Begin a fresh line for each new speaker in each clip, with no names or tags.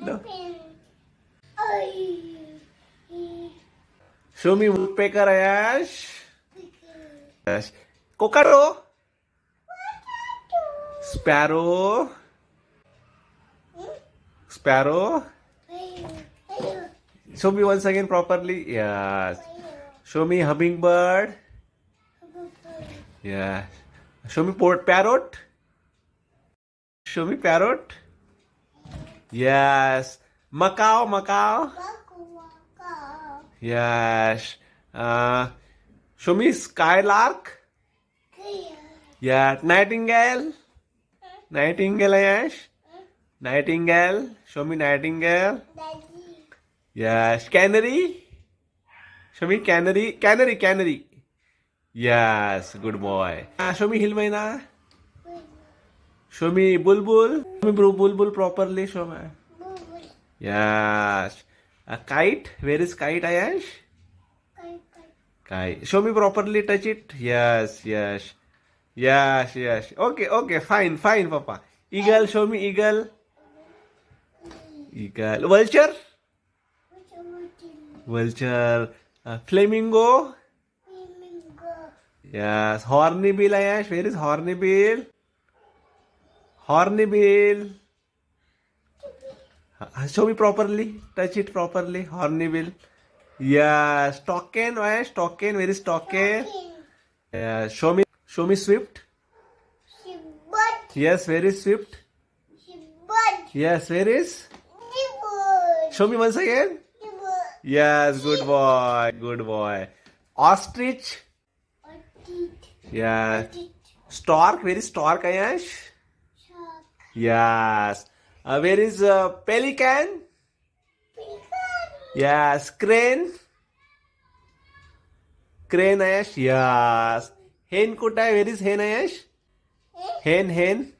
No. Show me woodpecker, Ayansh. Yes. Cockatoo. Sparrow. Sparrow. Show me once again properly. Yes. Show me hummingbird. Yeah. Show me parrot. Show me parrot. Yes. Macaw, macaw. Yes. Show me skylark. Yeah. Nightingale. Nightingale, Ayansh. Nightingale. Show me nightingale. Yes. Canary. Show me canary. Canary, canary. Yes. Good boy. Show me hillmaina. Show me bulbul. Show me bulbul properly. Show me. Yes. A kite. Where is kite, Ayansh? Kite. Show me properly. Touch it. Yes. Yes. Yes. Yes. Okay. Okay. Fine. Fine, Papa. Eagle. Show me eagle. Eagle. Vulture. Vulture. Flamingo. Yes. Hornbill, Ayansh. Where is hornbill? Hornbill. Show me properly. Touch it properly. Hornbill. Yes. Toucan, Ayansh. Toucan. Where is toucan? Yeah. Show me swift. Yes. Where is swift? Yes. Where is? Show me once again. Yes. Good boy. Good boy. Ostrich. Yeah. Stork. Where is stork, Ayansh? Yes. Where is pelican? Yes. Crane. Crane, Ayansh. Yes. Hen kutai. Where is hen, Ayansh? Hen, hen.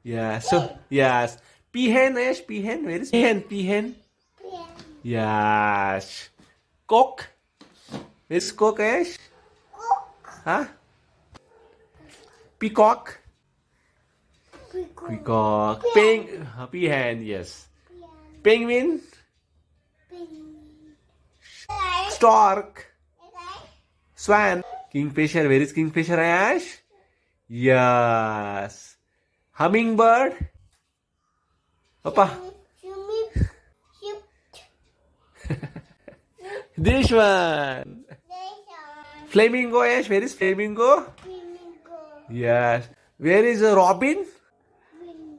Yeah. So, yes. Peahen, Ayansh. Peahen. Where is peahen? Peahen. Yes. Cock. Where is cock, Ayansh? Huh? Peacock. Peacock. Peahen, yes. Penguin. Stork. Swan. Kingfisher. Where is kingfisher, Ayansh? Yes. Hummingbird. Papa. This one. Flamingo, Ayansh. Where is flamingo? Yes. Where is a robin?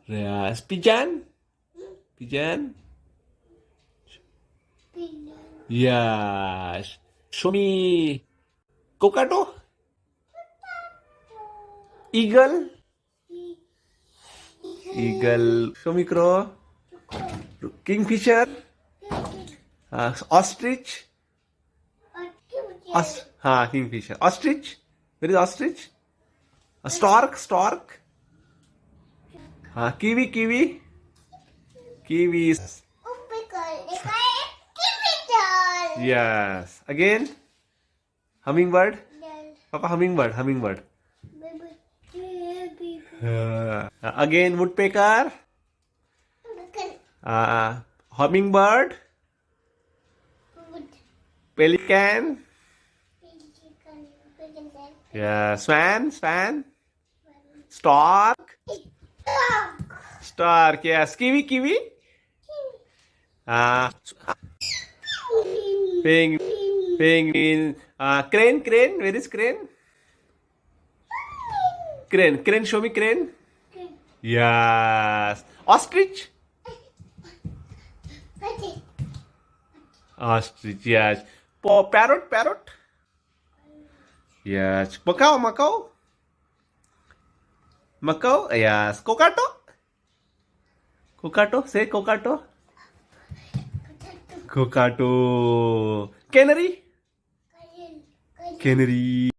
Yes. Pigeon. Pigeon. Yes. Show me cockatoo. Eagle. Eagle. Show me crow. Kingfisher. Ostrich. Kingfisher. Ostrich. Where is ostrich? Stork. Stork. Kiwi. Kiwi. Kiwi. Yes. Again. Hummingbird. Papa, hummingbird. Hummingbird. Again, woodpecker. Hummingbird. Pelican. Yeah. Swan. Swan. Stork. Stork. Yes. Kiwi. Kiwi. Penguin. Crane. Crane. Where is crane? Crane. Crane. Show me crane. Yes. Ostrich. Ostrich. Yes. Parrot. Parrot. Yes. Macaw. Macaw. Macaw. Yes. Cockatoo. Cockatoo. Say cockatoo. Cockatoo. Canary. Canary.